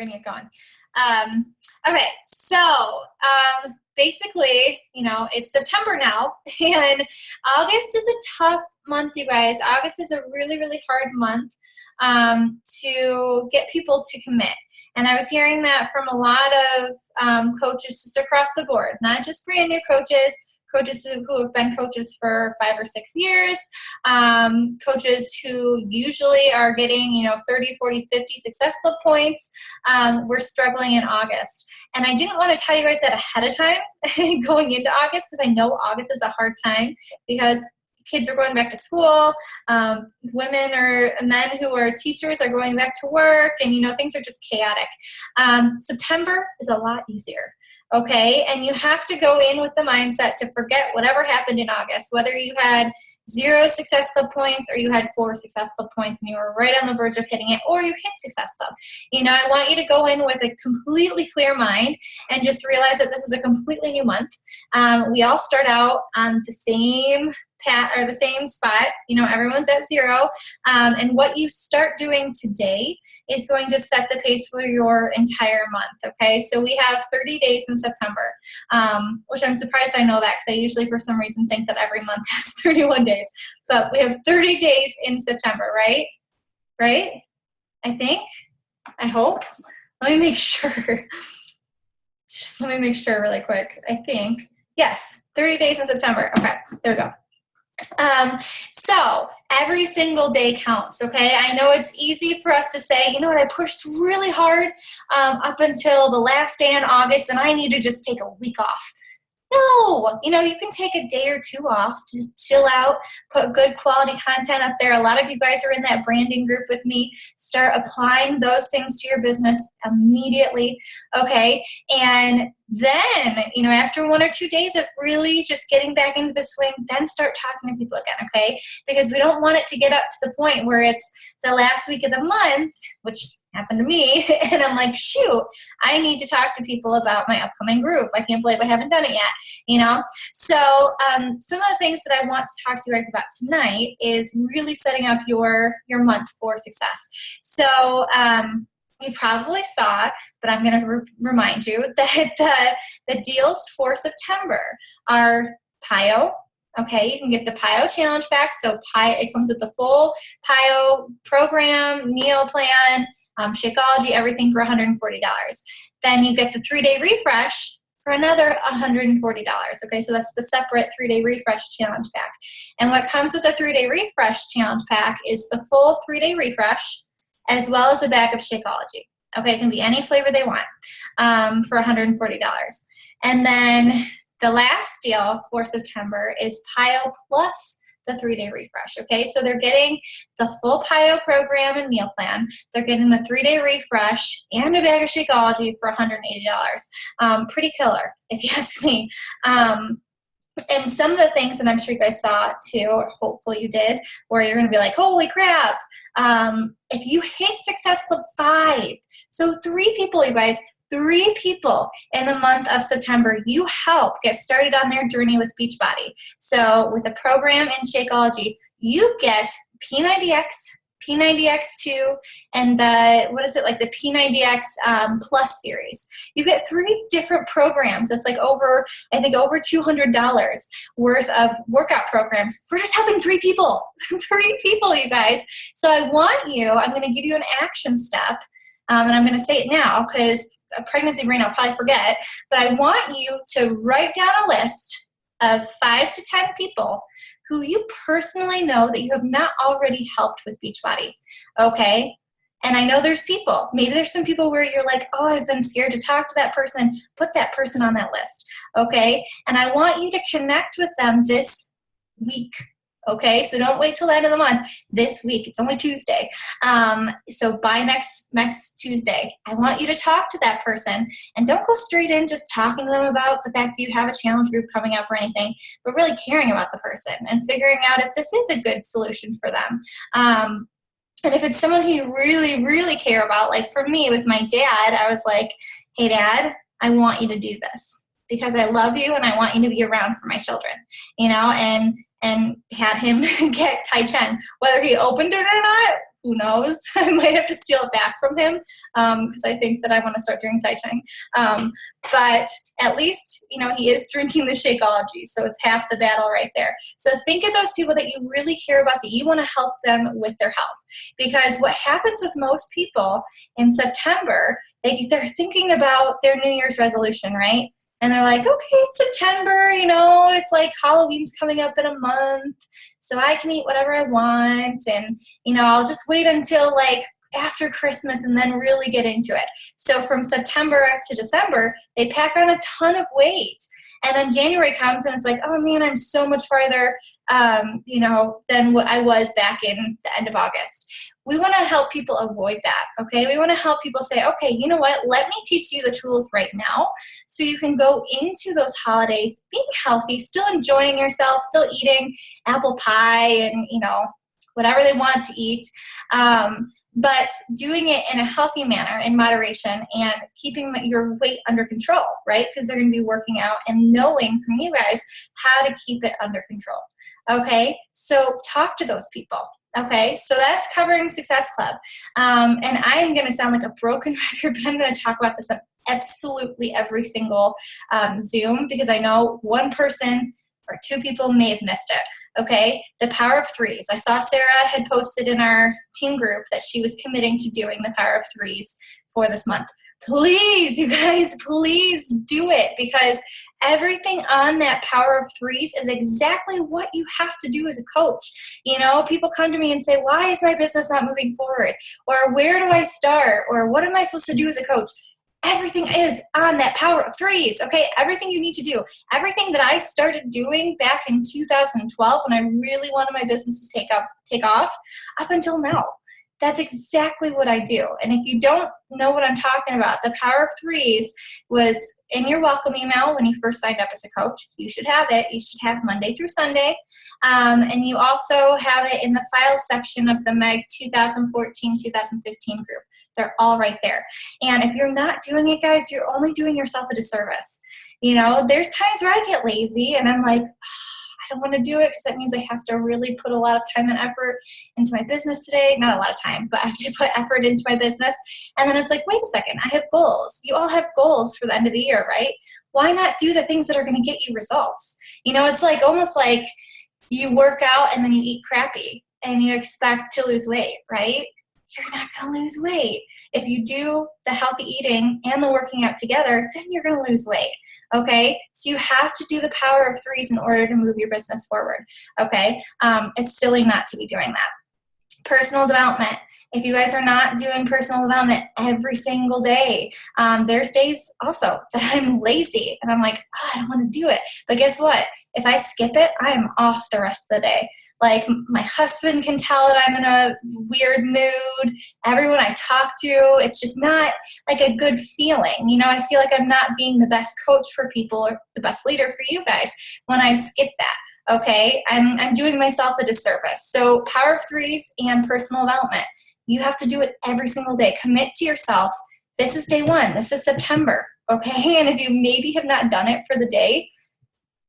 going to get going. Okay, so basically, it's September now, and August is a tough month, you guys. August is a really, really hard month to get people to commit. And I was hearing that from a lot of coaches just across the board, not just brand new coaches who have been coaches for 5 or 6 years, coaches who usually are getting, 30, 40, 50 Success Club points. We're struggling in August. And I didn't want to tell you guys that ahead of time going into August, because I know August is a hard time because kids are going back to school, women or men who are teachers are going back to work, and things are just chaotic. September is a lot easier. Okay, and you have to go in with the mindset to forget whatever happened in August, whether you had 0 Success Club points or you had 4 Success Club points and you were right on the verge of hitting it, or you hit Success Club. I want you to go in with a completely clear mind and just realize that this is a completely new month. We all start out on the same or the same spot. Everyone's at 0. And what you start doing today is going to set the pace for your entire month. Okay, so we have 30 days in September, which I'm surprised I know that, because I usually for some reason think that every month has 31 days. But we have 30 days in September, right? Right? I hope. Let me make sure. Just let me make sure really quick. I think. Yes, 30 days in September. Okay, there we go. So every single day counts, okay? I know it's easy for us to say, I pushed really hard up until the last day in August, and I need to just take a week off. No, you can take a day or 2 off, just chill out, put good quality content up there. A lot of you guys are in that branding group with me. Start applying those things to your business immediately, okay? And then, after 1 or 2 days of really just getting back into the swing, then start talking to people again, okay? Because we don't want it to get up to the point where it's the last week of the month, which happened to me, and I'm like, shoot, I need to talk to people about my upcoming group. I can't believe I haven't done it yet, So some of the things that I want to talk to you guys about tonight is really setting up your month for success. So you probably saw, but I'm going to remind you that the deals for September are PIO. Okay, you can get the PIO challenge pack. So it comes with the full PIO program, meal plan, Shakeology, everything for $140. Then you get the 3-day refresh for another $140. Okay, so that's the separate 3-day refresh challenge pack. And what comes with the 3-day refresh challenge pack is the full 3-day refresh, as well as a bag of Shakeology. Okay, it can be any flavor they want for $140. And then the last deal for September is PIO plus the 3-day refresh. Okay, so they're getting the full PIO program and meal plan. They're getting the 3-day refresh and a bag of Shakeology for $180. Pretty killer, if you ask me. And some of the things that I'm sure you guys saw too, or hopefully you did, where you're going to be like, holy crap, if you hit Success Club 5, so 3 people, you guys, 3 people in the month of September, you help get started on their journey with Beachbody. So with a program in Shakeology, you get P90X, P90X2, and the P90X Plus series. You get 3 different programs. It's like over $200 worth of workout programs for just helping 3 people. 3 people, you guys. So I'm going to give you an action step, and I'm going to say it now because a pregnancy brain I'll probably forget, but I want you to write down a list of 5 to 10 people who you personally know that you have not already helped with Beachbody, okay? And I know there's people, maybe there's some people where you're like, oh, I've been scared to talk to that person. Put that person on that list, okay? And I want you to connect with them this week, okay? So don't wait till the end of the month. This week, it's only Tuesday. So by next Tuesday, I want you to talk to that person, and don't go straight in just talking to them about the fact that you have a challenge group coming up or anything, but really caring about the person and figuring out if this is a good solution for them. And if it's someone who you really, really care about, like for me with my dad, I was like, hey Dad, I want you to do this because I love you and I want you to be around for my children, and had him get Tai Chi. Whether he opened it or not, who knows? I might have to steal it back from him because I think that I want to start doing Tai Chi. But at least, he is drinking the Shakeology, so it's half the battle right there. So think of those people that you really care about, that you want to help them with their health. Because what happens with most people in September, they're thinking about their New Year's resolution, right? And they're like, okay, it's September, it's like Halloween's coming up in a month, so I can eat whatever I want. And, I'll just wait until like after Christmas and then really get into it. So from September to December, they pack on a ton of weight. And then January comes and it's like, oh man, I'm so much farther, than what I was back in the end of August. We want to help people avoid that, okay? We want to help people say, okay, you know what? Let me teach you the tools right now so you can go into those holidays being healthy, still enjoying yourself, still eating apple pie and, whatever they want to eat, but doing it in a healthy manner, in moderation, and keeping your weight under control, right? Because they're going to be working out and knowing from you guys how to keep it under control, okay? So talk to those people. Okay, so that's covering Success Club. And I'm going to sound like a broken record, but I'm going to talk about this on absolutely every single Zoom, because I know one person or two people may have missed it. Okay, the power of threes. I saw Sarah had posted in our team group that she was committing to doing the power of threes for this month. Please, you guys, please do it, because everything on that power of threes is exactly what you have to do as a coach. People come to me and say, why is my business not moving forward? Or where do I start? Or what am I supposed to do as a coach? Everything is on that power of threes, okay? Everything you need to do. Everything that I started doing back in 2012 when I really wanted my business to take off, up until now. That's exactly what I do. And if you don't know what I'm talking about, the power of threes was in your welcome email when you first signed up as a coach. You should have it. You should have Monday through Sunday. And you also have it in the file section of the MEG 2014-2015 group. They're all right there. And if you're not doing it, guys, you're only doing yourself a disservice. There's times where I get lazy and I'm like, I don't want to do it because that means I have to really put a lot of time and effort into my business today. Not a lot of time, but I have to put effort into my business. And then it's like, wait a second, I have goals. You all have goals for the end of the year, right? Why not do the things that are going to get you results? It's like almost like you work out and then you eat crappy and you expect to lose weight, right? You're not going to lose weight. If you do the healthy eating and the working out together, then you're going to lose weight. Okay, so you have to do the power of threes in order to move your business forward. Okay, it's silly not to be doing that. Personal development. If you guys are not doing personal development every single day, there's days also that I'm lazy and I'm like, oh, I don't want to do it. But guess what? If I skip it, I am off the rest of the day. Like my husband can tell that I'm in a weird mood. Everyone I talk to, it's just not like a good feeling. I feel like I'm not being the best coach for people or the best leader for you guys when I skip that. Okay, I'm doing myself a disservice. So power of threes and personal development. You have to do it every single day. Commit to yourself. This is day one. This is September. Okay, and if you maybe have not done it for the day,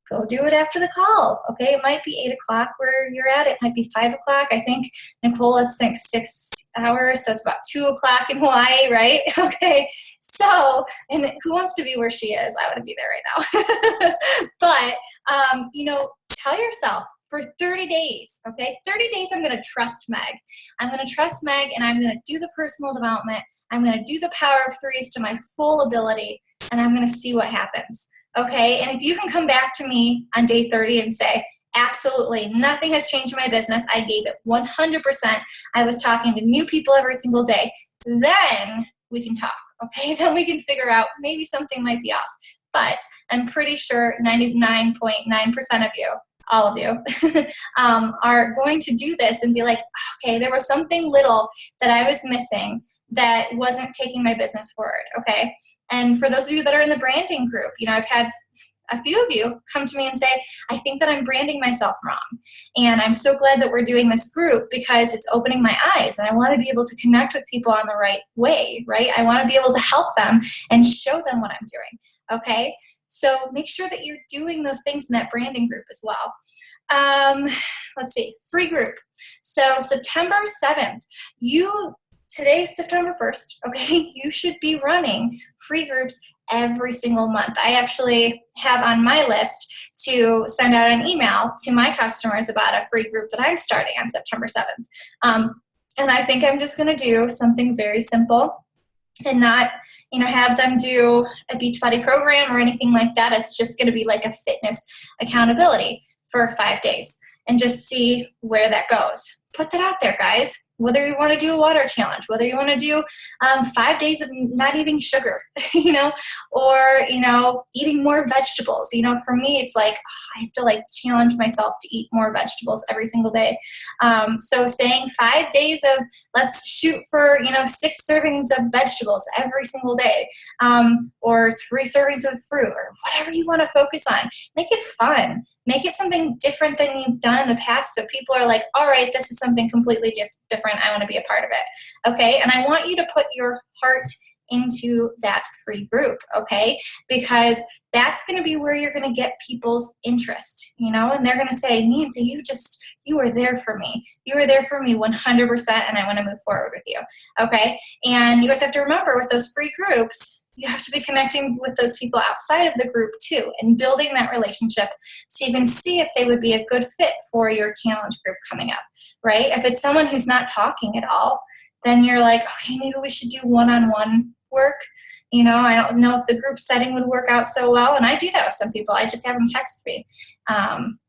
go do it after the call. Okay, it might be 8 o'clock where you're at. It might be 5 o'clock. I think, Nicole, it's like 6 hours, so it's about 2 o'clock in Hawaii, right? Okay, so, and who wants to be where she is? I want to be there right now. But, tell yourself for 30 days, okay? 30 days I'm going to trust Meg. I'm going to trust Meg and I'm going to do the personal development. I'm going to do the power of threes to my full ability and I'm going to see what happens, okay? And if you can come back to me on day 30 and say, absolutely, nothing has changed in my business. I gave it 100%. I was talking to new people every single day. Then we can talk, okay? Then we can figure out maybe something might be off. But I'm pretty sure 99.9% of you, all of you, are going to do this and be like, okay, there was something little that I was missing that wasn't taking my business forward, okay? And for those of you that are in the branding group, I've had a few of you come to me and say, I think that I'm branding myself wrong. And I'm so glad that we're doing this group because it's opening my eyes and I want to be able to connect with people on the right way, right? I want to be able to help them and show them what I'm doing, okay? So make sure that you're doing those things in that branding group as well. Let's see, free group. So September 7th, today's September 1st, okay, you should be running free groups every single month. I actually have on my list to send out an email to my customers about a free group that I'm starting on September 7th. And I think I'm just going to do something very simple and not, have them do a Beachbody program or anything like that. It's just going to be like a fitness accountability for 5 days and just see where that goes. Put that out there, guys. Whether you want to do a water challenge, whether you want to do 5 days of not eating sugar, or, eating more vegetables. For me, it's like, I have to challenge myself to eat more vegetables every single day. So saying 5 days of, let's shoot for, 6 servings of vegetables every single day, or 3 servings of fruit, or whatever you want to focus on. Make it fun. Make it something different than you've done in the past, so people are like, all right, this is something completely different. I want to be a part of it, okay? And I want you to put your heart into that free group, okay? Because that's going to be where you're going to get people's interest, and they're going to say, Nancy, you were there for me. You were there for me 100%, and I want to move forward with you, okay? And you guys have to remember, with those free groups, you have to be connecting with those people outside of the group too, and building that relationship so you can see if they would be a good fit for your challenge group coming up, right? If it's someone who's not talking at all, then you're like, okay, maybe we should do one-on-one work. I don't know if the group setting would work out so well. And I do that with some people. I just have them text me.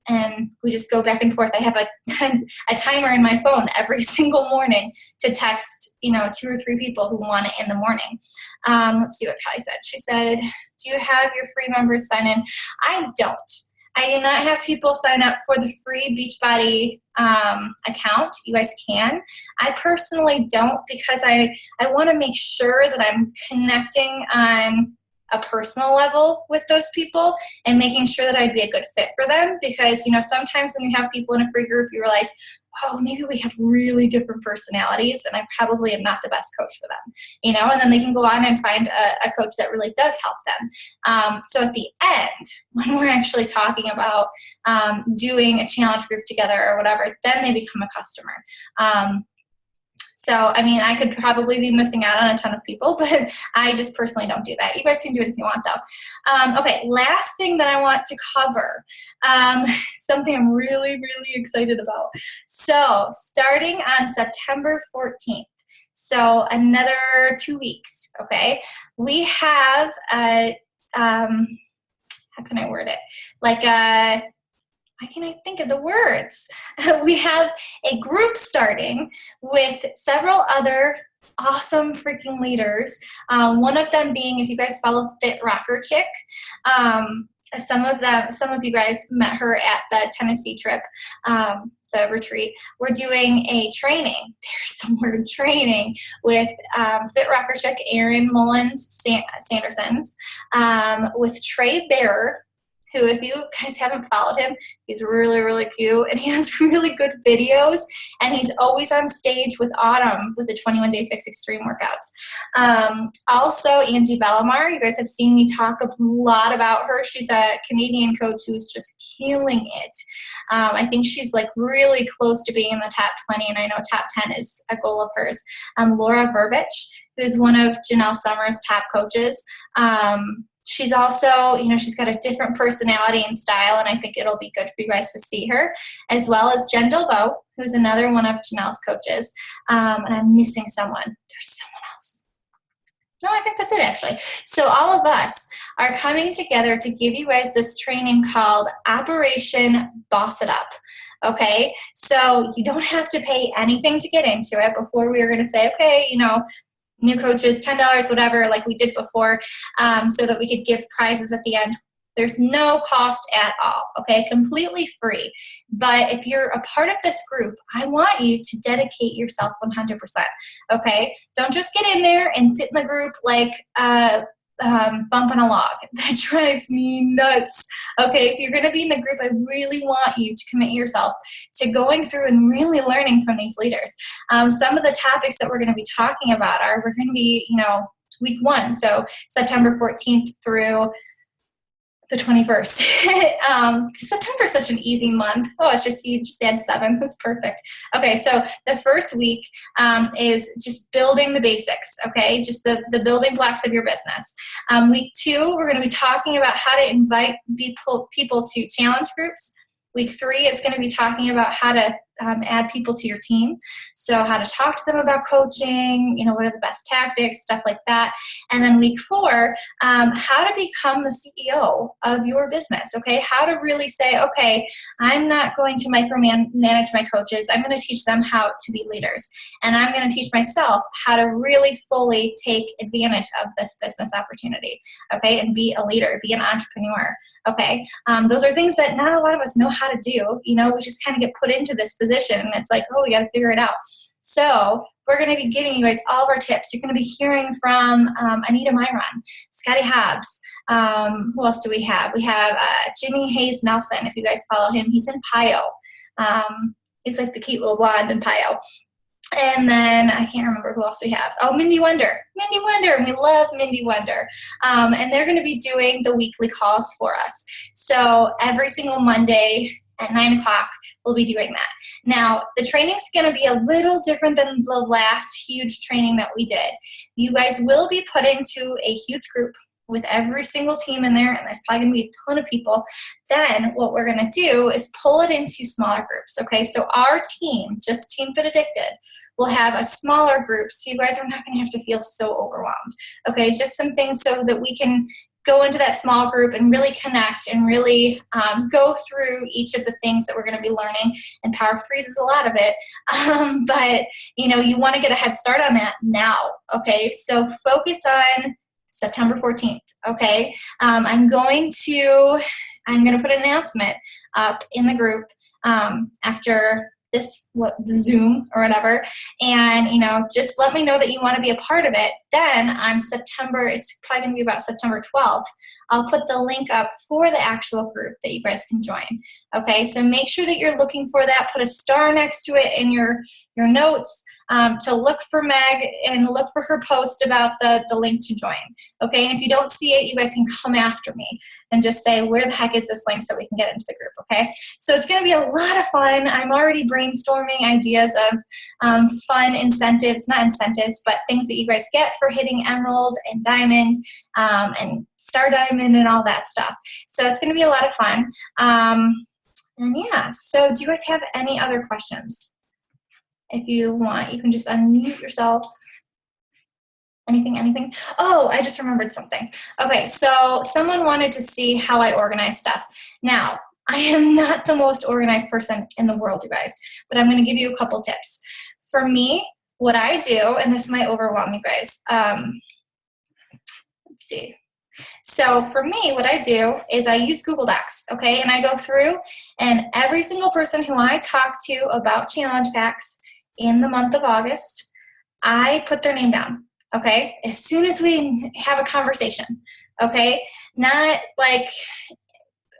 And we just go back and forth. I have a timer in my phone every single morning to text, 2 or 3 people who want it in the morning. Let's see what Kelly said. She said, do you have your free members sign in? I don't. I do not have people sign up for the free Beachbody account. You guys can. I personally don't, because I want to make sure that I'm connecting on a personal level with those people and making sure that I'd be a good fit for them. Because, sometimes when you have people in a free group, you realize, oh, maybe we have really different personalities and I probably am not the best coach for them, and then they can go on and find a coach that really does help them. So at the end, when we're actually talking about doing a challenge group together or whatever, then they become a customer. So, I could probably be missing out on a ton of people, but I just personally don't do that. You guys can do it if you want, though. Okay, last thing that I want to cover, something I'm really, really excited about. So, starting on September 14th, so another 2 weeks, okay, we have how can I word it? Why can't I think of the words? We have a group starting with several other awesome freaking leaders. One of them being, if you guys follow Fit Rocker Chick, some of you guys met her at the Tennessee trip, the retreat. We're doing a training. There's the word training with Fit Rocker Chick, Aaron Mullins Sandersons, with Trey Bearer, who, if you guys haven't followed him, he's really, really cute, and he has really good videos, and he's always on stage with Autumn with the 21-Day Fix Extreme workouts. Also, Angie Bellamar, you guys have seen me talk a lot about her. She's a Canadian coach who's just killing it. I think she's really close to being in the top 20, and I know top 10 is a goal of hers. Laura Verbich, who's one of Janelle Summers' top coaches. She's also, she's got a different personality and style, and I think it'll be good for you guys to see her, as well as Jen Delvaux, who's another one of Janelle's coaches. And I'm missing someone. There's someone else. No, I think that's it, actually. So all of us are coming together to give you guys this training called Operation Boss It Up. Okay? So you don't have to pay anything to get into it. Before we were going to say, okay, new coaches, $10, whatever, like we did before, so that we could give prizes at the end. There's no cost at all, okay? Completely free. But if you're a part of this group, I want you to dedicate yourself 100%, okay? Don't just get in there and sit in the group like bumping a log. That drives me nuts, okay? If you're going to be in the group, I really want you to commit yourself to going through and really learning from these leaders. Some of the topics that we're going to be talking about we're going to be, week 1, so September 14th through The 21st. September is such an easy month. Oh, it's just, you just add 7. That's perfect. Okay, so the first week is just building the basics, okay? Just the building blocks of your business. Week 2, we're going to be talking about how to invite people to challenge groups. Week 3 is going to be talking about how to add people to your team. So how to talk to them about coaching, what are the best tactics, stuff like that. And then week 4, how to become the CEO of your business, okay? How to really say, okay, I'm not going to micromanage my coaches. I'm going to teach them how to be leaders. And I'm going to teach myself how to really fully take advantage of this business opportunity, okay? And be a leader, be an entrepreneur, okay? Those are things that not a lot of us know how to do. We just kind of get put into this position, and it's like, oh, we got to figure it out. So we're going to be giving you guys all of our tips. You're going to be hearing from Anita Myron, Scotty Hobbs. Who else do we have? We have Jimmy Hayes Nelson. If you guys follow him, he's in Pio. He's like the cute little blonde in Pio. And then I can't remember who else we have. Oh, Mindy Wonder. Mindy Wonder. We love Mindy Wonder. And they're going to be doing the weekly calls for us. So every single Monday at 9 o'clock, we'll be doing that. Now, the training's going to be a little different than the last huge training that we did. You guys will be put into a huge group with every single team in there, and there's probably going to be a ton of people. Then what we're going to do is pull it into smaller groups, okay? So our team, just Team Fit Addicted, will have a smaller group, so you guys are not going to have to feel so overwhelmed, okay? Just some things so that we can go into that small group and really connect and really go through each of the things that we're going to be learning. And Power of Threes is a lot of it. But, you want to get a head start on that now, okay? So focus on September 14th, okay? I'm going to put an announcement up in the group after this Zoom or whatever, and just let me know that you want to be a part of it. Then on September, it's probably going to be about September 12th, I'll put the link up for the actual group that you guys can join. Okay, so make sure that you're looking for that. Put a star next to it in your notes to look for Meg and look for her post about the link to join. Okay, and if you don't see it, you guys can come after me and just say, where the heck is this link, so we can get into the group, okay? So it's going to be a lot of fun. I'm already brainstorming ideas of fun incentives, not incentives, but things that you guys get for hitting Emerald and Diamond and Star Diamond and all that stuff. So it's going to be a lot of fun. And yeah, so do you guys have any other questions? If you want, you can just unmute yourself. Anything? Oh, I just remembered something. Okay, so someone wanted to see how I organize stuff. Now, I am not the most organized person in the world, you guys, but I'm going to give you a couple tips. For me, what I do, and this might overwhelm you guys. Let's see. So for me, what I do is I use Google Docs, okay? And I go through, and every single person who I talk to about challenge packs in the month of August, I put their name down, okay? As soon as we have a conversation, okay? Not like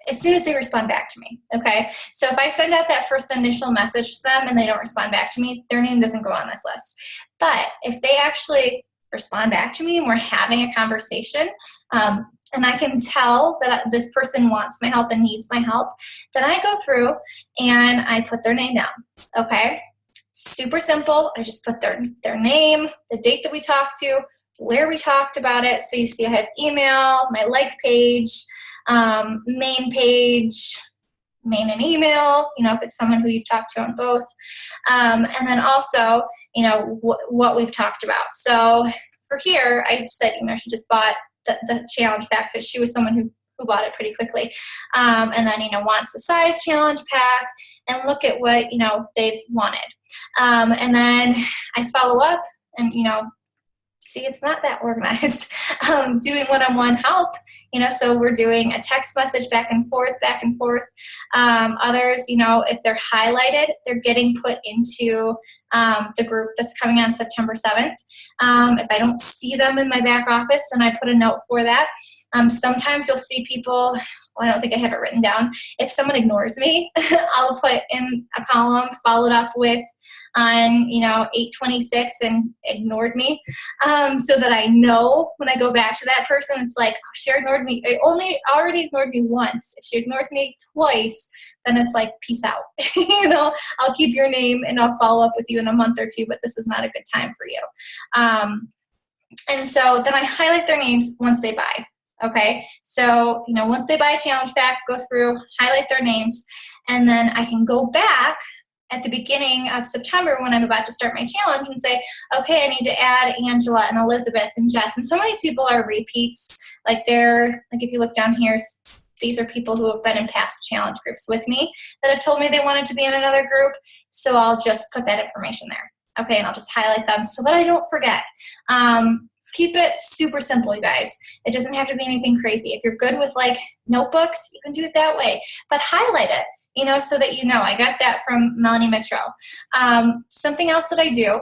as soon as they respond back to me, okay? So if I send out that first initial message to them and they don't respond back to me, their name doesn't go on this list. But if they actually respond back to me and we're having a conversation, and I can tell that this person wants my help and needs my help, then I go through and I put their name down, okay? Super simple. I just put their name, the date that we talked to, where we talked about it. So you see I have email, my like page, main page, main and email, if it's someone who you've talked to on both. And then also, what we've talked about. So for here, I said, she just bought the challenge pack, but she was someone who bought it pretty quickly. And then, wants the size challenge pack, and look at what, they've wanted. And then I follow up and, see, it's not that organized. Doing one-on-one help, so we're doing a text message back and forth. Others, if they're highlighted, they're getting put into the group that's coming on September 7th. If I don't see them in my back office, then I put a note for that. Sometimes you'll see people I don't think I have it written down. If someone ignores me, I'll put in a column, followed up with on, 8/26 and ignored me, so that I know when I go back to that person, it's like, oh, she ignored me. Already ignored me once. If she ignores me twice, then it's like, peace out. I'll keep your name and I'll follow up with you in a month or two, but this is not a good time for you. And so then I highlight their names once they buy. Okay, so once they buy a challenge pack, go through, highlight their names, and then I can go back at the beginning of September when I'm about to start my challenge and say, okay, I need to add Angela and Elizabeth and Jess. And some of these people are repeats. If you look down here, these are people who have been in past challenge groups with me that have told me they wanted to be in another group. So I'll just put that information there. Okay, and I'll just highlight them so that I don't forget. Keep it super simple, you guys. It doesn't have to be anything crazy. If you're good with notebooks, you can do it that way. But highlight it, so that I got that from Melanie Mitchell. Something else that I do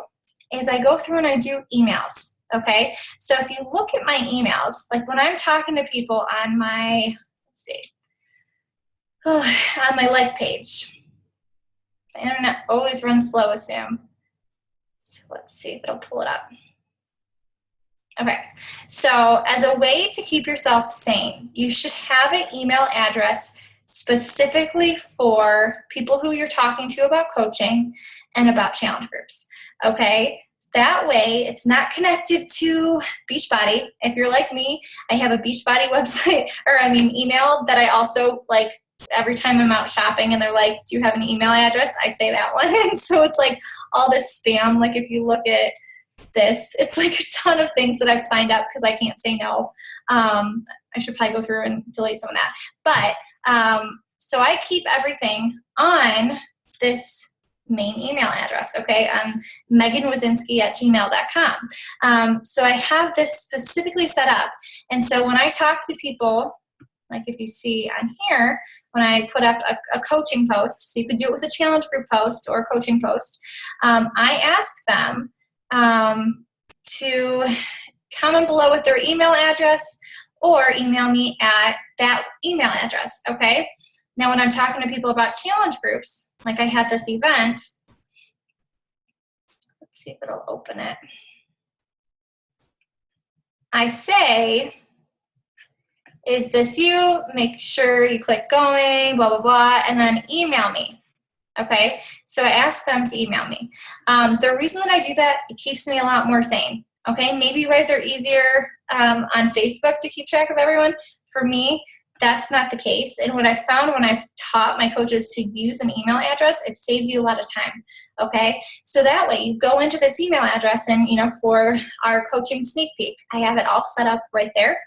is I go through and I do emails, okay? So if you look at my emails, like when I'm talking to people on my, on my like page, the internet always runs slow, assume. So let's see if it'll pull it up. Okay, so as a way to keep yourself sane, you should have an email address specifically for people who you're talking to about coaching and about challenge groups, okay? That way, it's not connected to Beachbody. If you're like me, I have a Beachbody website, email that I also, every time I'm out shopping and they're like, do you have an email address? I say that one. And so it's all this spam. If you look at this, it's a ton of things that I've signed up because I can't say no. I should probably go through and delete some of that. But so I keep everything on this main email address, okay, meganwazinski@gmail.com. So I have this specifically set up. And so when I talk to people, if you see on here, when I put up a coaching post, so you could do it with a challenge group post or a coaching post, I ask them to comment below with their email address or email me at that email address, okay? Now, when I'm talking to people about challenge groups, like I had this event, let's see if it'll open it. I say, is this you? Make sure you click going, blah, blah, blah, and then email me. Okay, so I ask them to email me. The reason that I do that, it keeps me a lot more sane. Okay, maybe you guys are easier on Facebook to keep track of everyone. For me, that's not the case. And what I found when I've taught my coaches to use an email address, it saves you a lot of time. Okay, so that way you go into this email address and, for our coaching sneak peek, I have it all set up right there.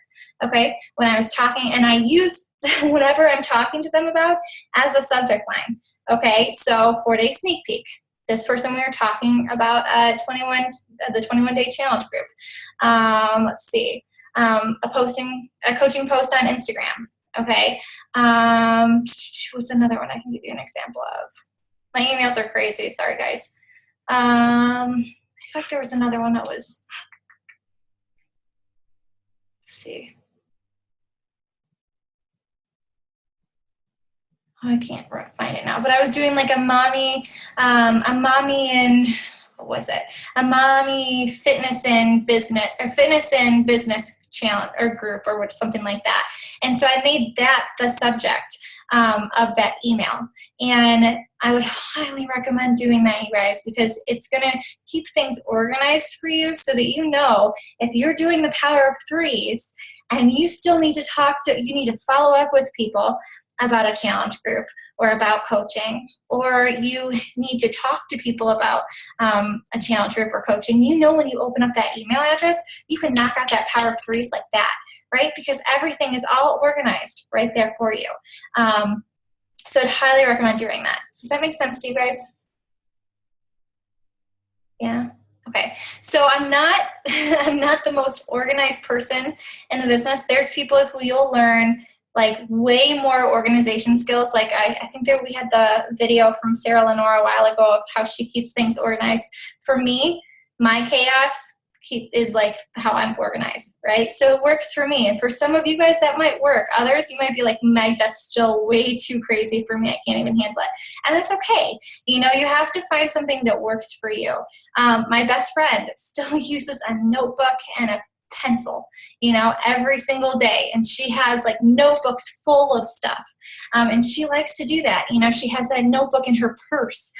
Okay, when I was talking, and I use whatever I'm talking to them about as a subject line. Okay, so 4-day sneak peek. This person we were talking about the 21-day challenge group. Let's see, a coaching post on Instagram. Okay, what's another one I can give you an example of? My emails are crazy. Sorry, guys. I feel like there was another one that was. Let's see. I can't find it now, but I was doing a mommy and what was it? A mommy fitness and business challenge or group or something like that. And so I made that the subject of that email. And I would highly recommend doing that, you guys, because it's going to keep things organized for you so that if you're doing the power of threes and you still need you need to follow up with people about a challenge group or about coaching, or you need to talk to people about a challenge group or coaching, when you open up that email address, you can knock out that power of threes like that, right? Because everything is all organized right there for you. So I'd highly recommend doing that. Does that make sense to you guys? Yeah? Okay. So I'm not the most organized person in the business. There's people who you'll learn way more organization skills. I think that we had the video from Sarah Lenore a while ago of how she keeps things organized. For me, my chaos is like how I'm organized, right? So it works for me. And for some of you guys, that might work. Others, you might be like, Meg, that's still way too crazy for me. I can't even handle it. And that's okay. You know, you have to find something that works for you. My best friend still uses a notebook and a pencil, you know, every single day. And she has like notebooks full of stuff. And she likes to do that. You know, she has that notebook in her purse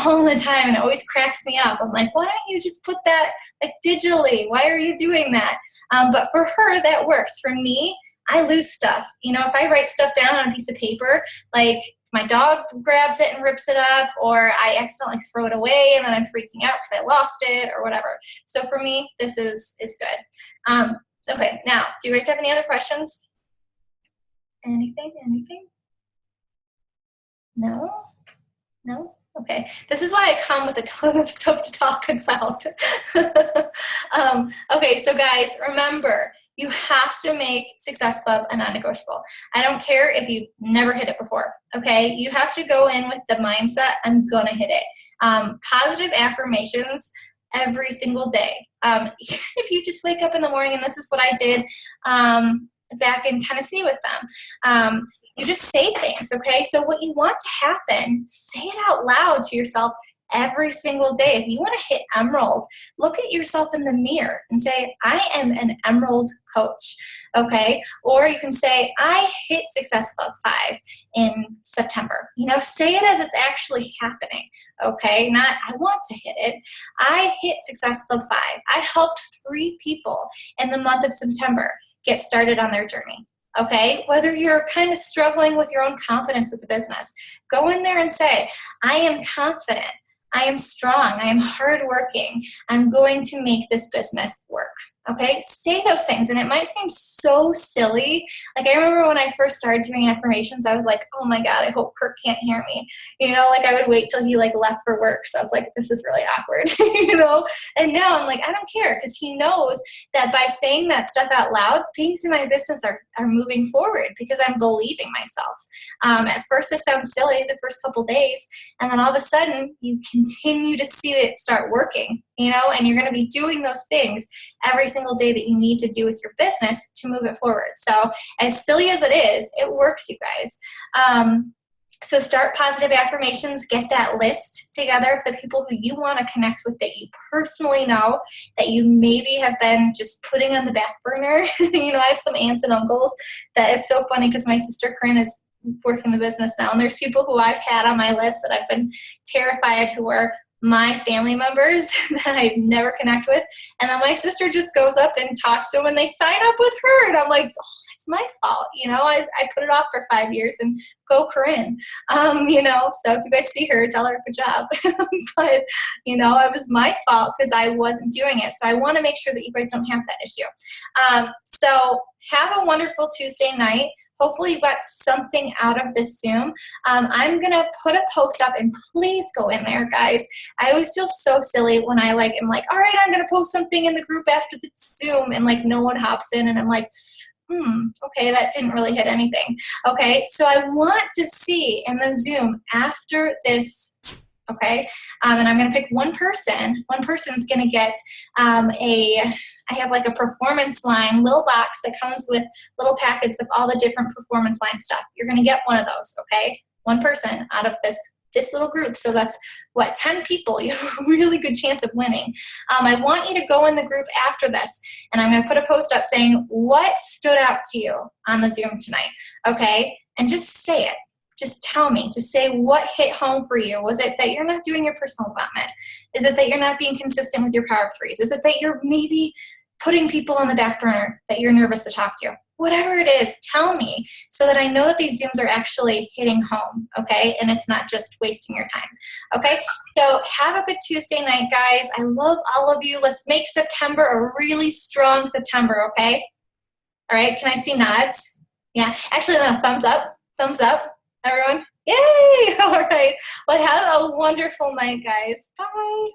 all the time, and it always cracks me up. I'm like, why don't you just put that like digitally? Why are you doing that? But for her, that works. For me, I lose stuff. You know, if I write stuff down on a piece of paper, like my dog grabs it and rips it up, or I accidentally throw it away and then I'm freaking out because I lost it or whatever. So for me, this is good. Okay, now, do you guys have any other questions? Anything? No? No? Okay, this is why I come with a ton of stuff to talk about. Okay, so guys, remember, you have to make Success Club a non-negotiable. I don't care if you've never hit it before, okay? You have to go in with the mindset, I'm gonna hit it. Positive affirmations every single day. If you just wake up in the morning, and this is what I did back in Tennessee with them, you just say things, okay? So what you want to happen, say it out loud to yourself every single day. If you want to hit emerald, look at yourself in the mirror and say, I am an emerald coach, okay? Or you can say, I hit Success Club 5 in September. You know, say it as it's actually happening, okay? Not, I want to hit it. I hit Success Club 5. I helped 3 people in the month of September get started on their journey. Okay, whether you're kind of struggling with your own confidence with the business, go in there and say, I am confident, I am strong, I am hardworking, I'm going to make this business work. Okay, say those things, and it might seem so silly. Like I remember when I first started doing affirmations, I was like, oh my God, I hope Kirk can't hear me. You know, like I would wait till he like left for work. So I was like, this is really awkward, you know? And now I'm like, I don't care, because he knows that by saying that stuff out loud, things in my business are moving forward because I'm believing myself. At first it sounds silly the first couple days, and then all of a sudden you continue to see it start working, you know, and you're going to be doing those things every single day that you need to do with your business to move it forward. So as silly as it is, it works, you guys. So start positive affirmations, get that list together of the people who you want to connect with that you personally know, that you maybe have been just putting on the back burner. You know, I have some aunts and uncles that it's so funny because my sister Corinne is working the business now, and there's people who I've had on my list that I've been terrified who are my family members that I never connect with. And then my sister just goes up and talks to them and they sign up with her. And I'm like, oh, that's my fault. You know, I put it off for 5 years and go Corinne. You know, so if you guys see her, tell her good job. But, you know, it was my fault because I wasn't doing it. So I want to make sure that you guys don't have that issue. So have a wonderful Tuesday night. Hopefully you got something out of this Zoom. I'm going to put a post up, and please go in there, guys. I always feel so silly when I am like, all right, I'm going to post something in the group after the Zoom, and like no one hops in, and I'm like, okay, that didn't really hit anything. Okay, so I want to see in the Zoom after this, okay, and I'm going to pick one person. One person's going to get I have like a performance line little box that comes with little packets of all the different performance line stuff. You're going to get one of those, okay? One person out of this little group. So that's, 10 people. You have a really good chance of winning. I want you to go in the group after this, and I'm going to put a post up saying what stood out to you on the Zoom tonight, okay? And just say it. Just tell me. Just say what hit home for you. Was it that you're not doing your personal development? Is it that you're not being consistent with your power of threes? Is it that you're maybe putting people on the back burner that you're nervous to talk to? Whatever it is, tell me so that I know that these Zooms are actually hitting home, okay? And it's not just wasting your time, okay? So have a good Tuesday night, guys. I love all of you. Let's make September a really strong September, okay? All right, can I see nods? Yeah, actually, no, thumbs up, everyone. Yay! All right, well, have a wonderful night, guys. Bye.